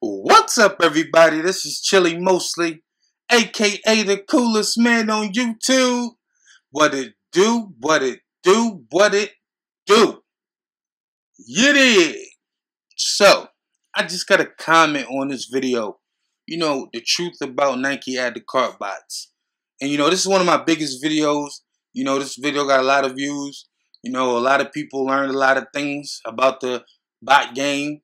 What's up, everybody? This is Chili Mostly, aka the coolest man on YouTube. What it do, what it do, what it do. You dig? So, I just got a comment on this video. You know, the truth about Nike add to cart bots. And you know, this is one of my biggest videos. You know, this video got a lot of views. You know, a lot of people learned a lot of things about the bot game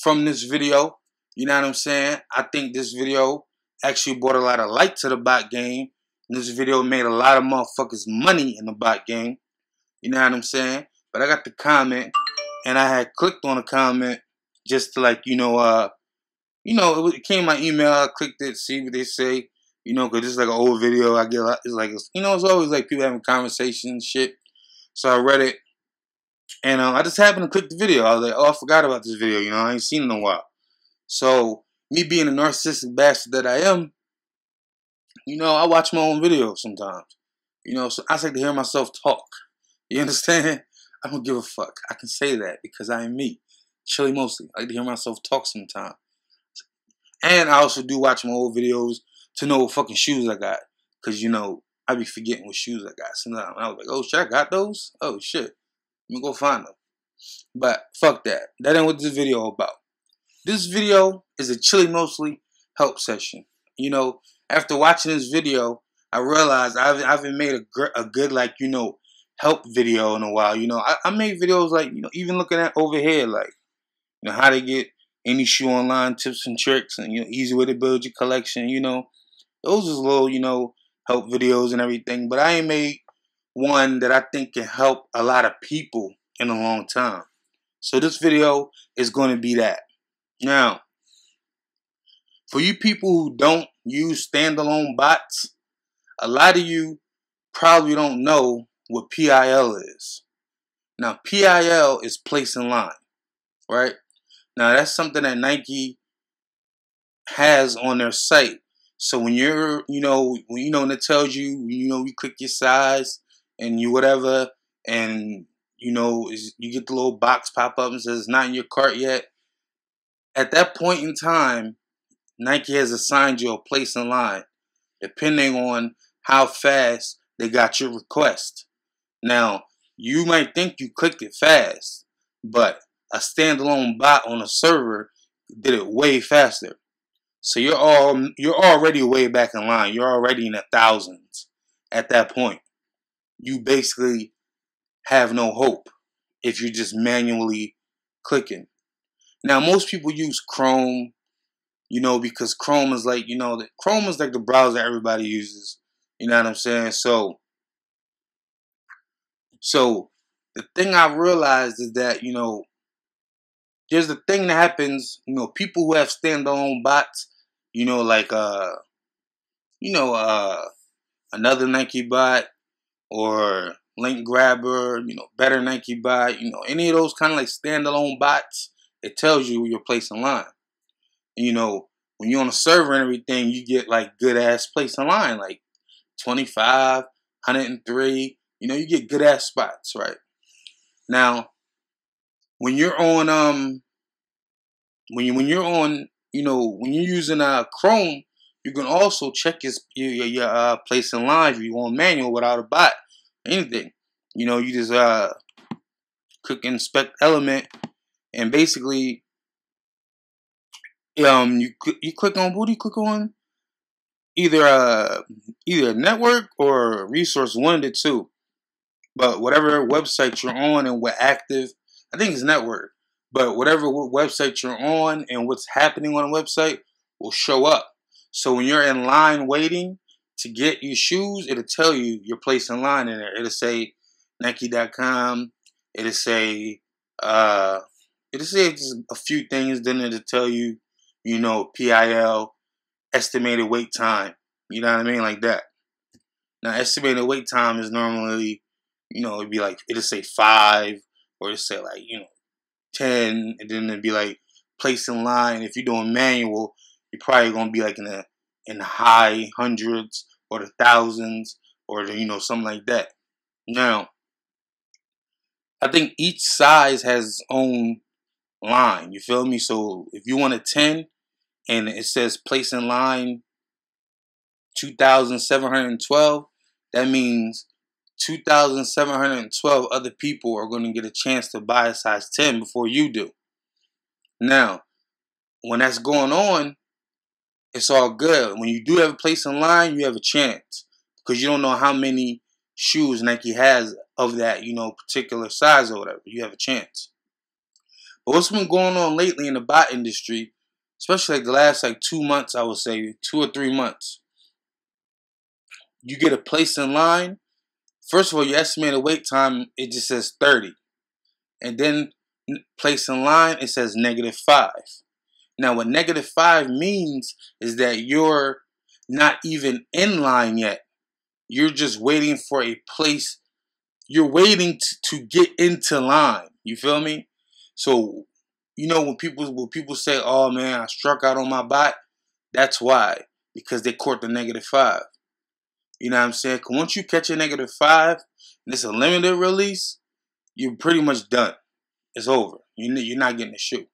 from this video. You know what I'm saying? I think this video actually brought a lot of light to the bot game. This video made a lot of motherfuckers money in the bot game. You know what I'm saying? But I got the comment, and I had clicked on the comment just to like, it came in my email. I clicked it, see what they say. You know, because this is like an old video. I get a lot, it's like, you know, it's always like people having conversations, shit. So I read it, and I just happened to click the video. I was like, oh, I forgot about this video. You know, I ain't seen it in a while. So, me being a narcissistic bastard that I am, you know, I watch my own videos sometimes. You know, so I like to hear myself talk. You understand? I don't give a fuck. I can say that because I am me. Chili Mostly. I like to hear myself talk sometimes. And I also do watch my old videos to know what fucking shoes I got. Because, you know, I be forgetting what shoes I got sometimes. I was like, oh shit, I got those? Oh shit. Let me go find them. But fuck that. That ain't what this video about. This video is a Chili Mostly help session. You know, after watching this video, I realized I haven't made a good, like, you know, help video in a while. You know, I made videos like, you know, even looking at over here, like, you know, how to get any shoe online, tips and tricks, and, you know, easy way to build your collection. You know, those is little, you know, help videos and everything. But I ain't made one that I think can help a lot of people in a long time. So this video is going to be that. Now, for you people who don't use standalone bots, a lot of you probably don't know what PIL is. Now, PIL is place in line, right? Now, that's something that Nike has on their site. So when you're, when it tells you, you click your size and you whatever, and, you know, you get the little box pop up and says it's not in your cart yet. At that point in time, Nike has assigned you a place in line, depending on how fast they got your request. Now, you might think you clicked it fast, but a standalone bot on a server did it way faster. So you're already way back in line. You're already in the thousands at that point. You basically have no hope if you're just manually clicking. Now, most people use Chrome, you know, because Chrome is like, Chrome is like the browser everybody uses. You know what I'm saying? So the thing I realized is that, you know, there's the thing that happens, you know, people who have standalone bots, you know, like, another Nike bot or Link Grabber, you know, better Nike bot, you know, any of those kind of like standalone bots, it tells you your place in line. And, you know, when you're on a server and everything, you get like good ass place in line, like 25, 103. You know, you get good ass spots, right? Now, when you're on when you're using Chrome, you can also check your place in line if you want manual without a bot, anything. You know, you just click inspect element, and basically you click on, what do you click on? Either a network or resource, one of the two. But whatever website you're on and what active, I think it's network. But whatever website you're on and what's happening on a website will show up. So when you're in line waiting to get your shoes, it'll tell you your place in line in there. It'll say Nike.com. It'll say just a few things. Then it'll tell you, you know, PIL, estimated wait time. You know what I mean? Like that. Now, estimated wait time is normally, you know, it'd be like, it'll say 5, or it'll say like, you know, 10, and then it'd be like place in line. If you're doing manual, you're probably gonna be like in the high hundreds or the thousands, or the, you know, something like that. Now, I think each size has its own line. You feel me? So if you want a 10, and it says place in line 2,712. That means 2,712 other people are going to get a chance to buy a size 10 before you do. Now, when that's going on, it's all good. When you do have a place in line, you have a chance, because you don't know how many shoes Nike has of that, particular size or whatever. You have a chance. But what's been going on lately in the bot industry, especially like the last 2 months, I would say 2 or 3 months, you get a place in line. First of all, your estimated wait time, it just says 30. And then place in line, it says -5. Now, what -5 means is that you're not even in line yet. You're just waiting for a place. You're waiting to get into line. You feel me? So, when people say, "Oh man, I struck out on my bot," that's why, because they caught the -5. You know what I'm saying? 'Cause once you catch a -5 and it's a limited release, you're pretty much done. It's over. You're not getting a shoe.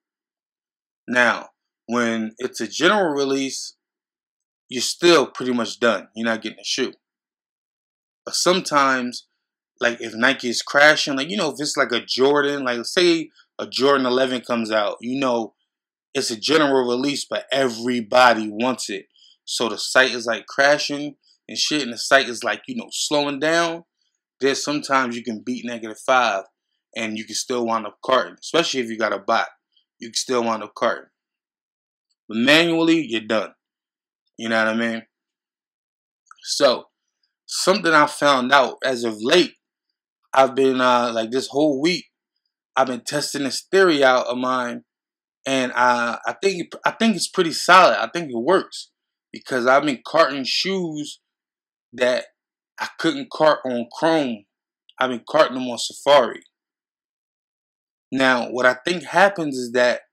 Now, when it's a general release, you're still pretty much done. You're not getting a shoe. But sometimes, like if Nike is crashing, like, if it's like a Jordan, like say a Jordan 11 comes out, it's a general release, but everybody wants it. So the site is like crashing and shit, and the site is like, slowing down. There's sometimes you can beat -5 and you can still wind up carting, especially if you got a bot. You can still wind up carting. But manually, you're done. You know what I mean? So, something I found out as of late, I've been, like this whole week, I've been testing this theory out of mine, and I think it's pretty solid. I think it works, because I've been carting shoes that I couldn't cart on Chrome. I've been carting them on Safari. Now, what I think happens is that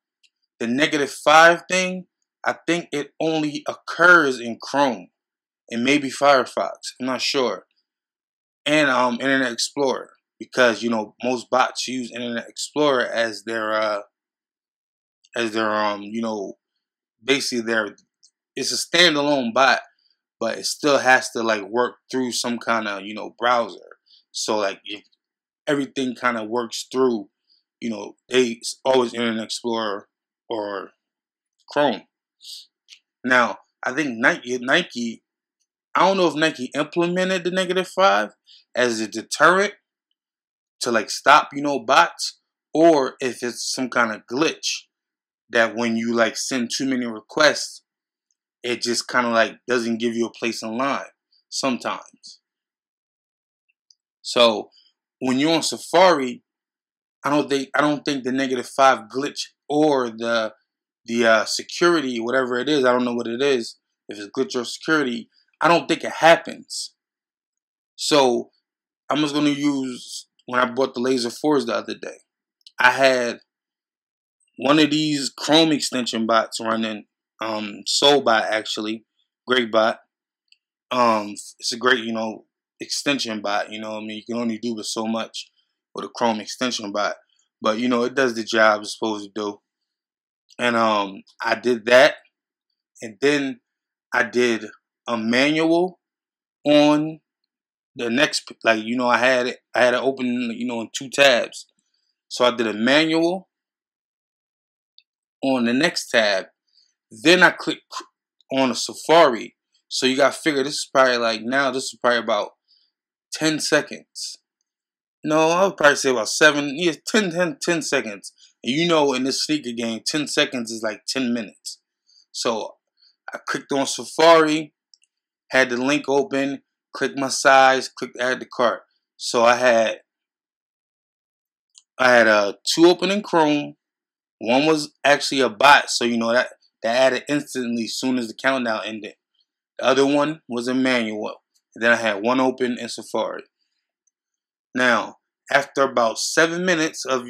the -5 thing, I think it only occurs in Chrome and maybe Firefox. I'm not sure. And Internet Explorer, because most bots use Internet Explorer as their basically it's a standalone bot, but it still has to like work through some kind of browser. So like if everything kind of works through, they always Internet Explorer or Chrome. Now, I think Nike, I don't know if Nike implemented the -5 as a deterrent to like stop, bots, or if it's some kind of glitch that when you like send too many requests, it just kind of like doesn't give you a place in line sometimes. So when you're on Safari, I don't think the -5 glitch or the security, whatever it is, I don't know what it is, if it's glitch or security, I don't think it happens. So I'm just gonna use, when I bought the Laser 4s the other day, I had one of these Chrome extension bots running, Soulbot actually, great bot. It's a great, extension bot. You can only do but so much with a Chrome extension bot, but it does the job it's supposed to do. And I did that, and then I did a manual on the next, like I had it open, in 2 tabs. So I did a manual on the next tab. Then I clicked on a Safari. So you got to figure this is probably about 10 seconds. No, I would probably say about 10 seconds. And in this sneaker game, 10 seconds is like 10 minutes. So I clicked on Safari, had the link open, clicked my size, clicked add to cart. So I had 2 open in Chrome. One was actually a bot, so that added instantly as soon as the countdown ended. The other one was a manual. And then I had 1 open in Safari. Now, after about 7 minutes of,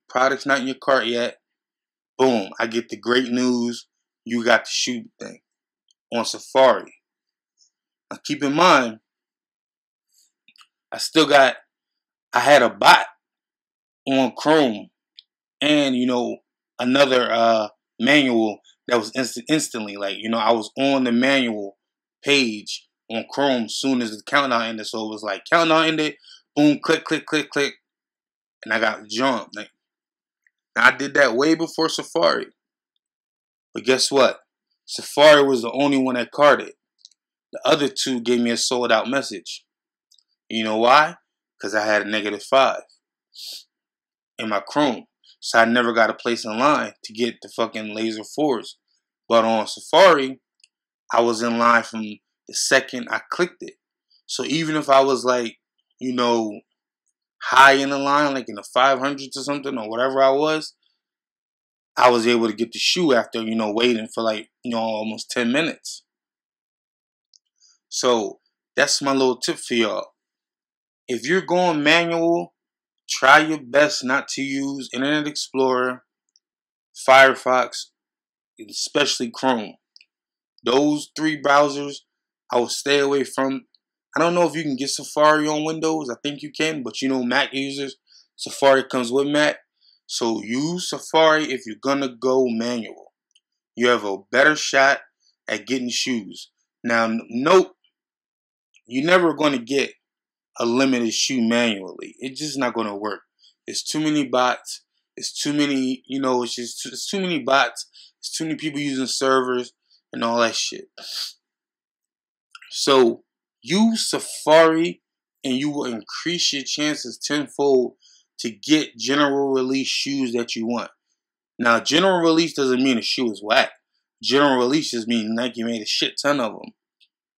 products not in your cart yet, boom, I get the great news. You got the shoe thing on Safari. Now, keep in mind, I had a bot on Chrome and, another manual that was instantly. Like, you know, I was on the manual page on Chrome soon as the countdown ended. So it was like countdown ended, boom, click, click, click, click, and I got jumped. Like, I did that way before Safari. But guess what? Safari was the only one that carded. The other two gave me a sold out message. You know why? Because I had a -5 in my Chrome. So I never got a place in line to get the fucking laser 4s. But on Safari, I was in line from the second I clicked it. So even if I was like, you know, high in the line, like in the 500s or something, or whatever I was able to get the shoe after, you know, waiting for like, you know, almost 10 minutes. So that's my little tip for y'all. If you're going manual, try your best not to use Internet Explorer, Firefox, especially Chrome. Those 3 browsers I will stay away from. I don't know if you can get Safari on Windows. I think you can, but you know, Mac users, Safari comes with Mac. So use Safari if you're gonna go manual. You have a better shot at getting shoes. Now, note, you're never gonna get a limited shoe manually. It's just not gonna work. It's too many bots. It's too many, you know, it's too many bots. It's too many people using servers and all that shit. So use Safari and you will increase your chances tenfold to get general release shoes that you want. Now, general release doesn't mean a shoe is whack. General release just means Nike made a shit ton of them.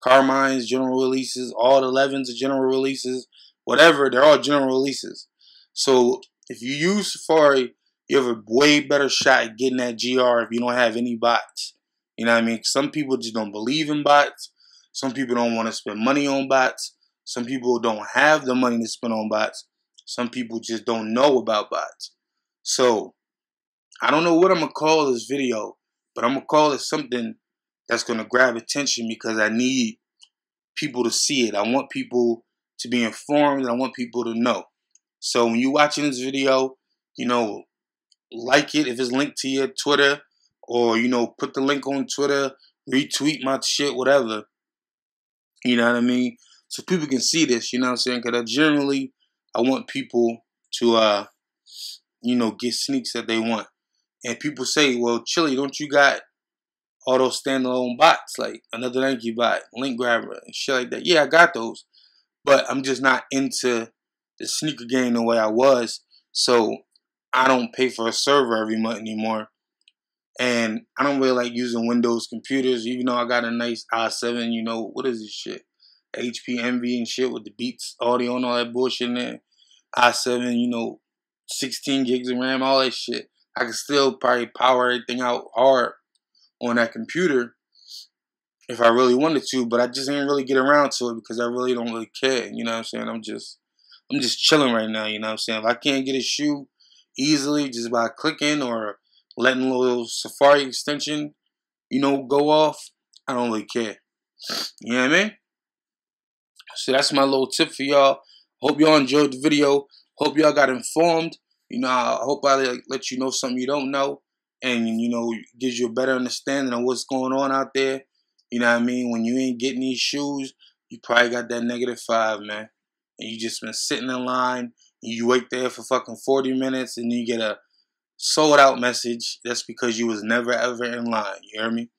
Carmine's general releases, all the 11s are general releases, whatever, they're all general releases. So if you use Safari, you have a way better shot at getting that GR if you don't have any bots. You know what I mean? Some people just don't believe in bots. Some people don't want to spend money on bots. Some people don't have the money to spend on bots. Some people just don't know about bots. So I don't know what I'm going to call this video, but I'm going to call it something that's going to grab attention because I need people to see it. I want people to be informed and I want people to know. So when you're watching this video, you know, like it if it's linked to your Twitter, or, you know, put the link on Twitter, retweet my shit, whatever. You know what I mean? So people can see this, you know what I'm saying? Because I want people to, you know, get sneaks that they want. And people say, well, Chili, don't you got all those standalone bots, like another Nike bot, link grabber, and shit like that? Yeah, I got those. But I'm just not into the sneaker game the way I was. So I don't pay for a server every month anymore. And I don't really like using Windows computers, even though I got a nice i7, you know, what is this shit? HP Envy and shit with the Beats audio and all that bullshit in there. i7, you know, 16 gigs of RAM, all that shit. I can still probably power everything out hard on that computer if I really wanted to, but I just didn't really get around to it because I really don't really care, you know what I'm saying? I'm just chilling right now, you know what I'm saying? If I can't get a shoe easily just by clicking or letting a little Safari extension, you know, go off, I don't really care. You know what I mean? So that's my little tip for y'all. Hope y'all enjoyed the video. Hope y'all got informed. You know, I hope I let you know something you don't know. And, you know, gives you a better understanding of what's going on out there. You know what I mean? When you ain't getting these shoes, you probably got that -5, man. And you just been sitting in line. And you wait there for fucking 40 minutes and you get a sold out message. That's because you was never ever in line. You hear me?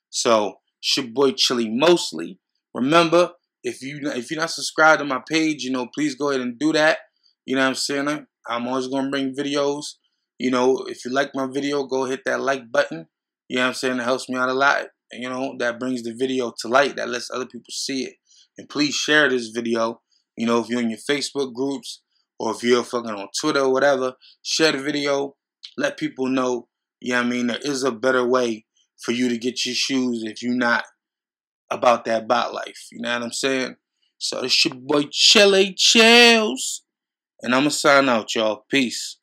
So it's your boy Chili Mostly. Remember, if you're not subscribed to my page, you know, please go ahead and do that. You know what I'm saying? I'm always gonna bring videos. You know, if you like my video, go hit that like button. You know what I'm saying? It helps me out a lot. And, you know, that brings the video to light. That lets other people see it. And please share this video. You know, if you're in your Facebook groups or if you're fucking on Twitter or whatever, share the video. Let people know, you know what I mean, there is a better way for you to get your shoes if you're not about that bot life. You know what I'm saying? So it's your boy Chili Chills. And I'm going to sign out, y'all. Peace.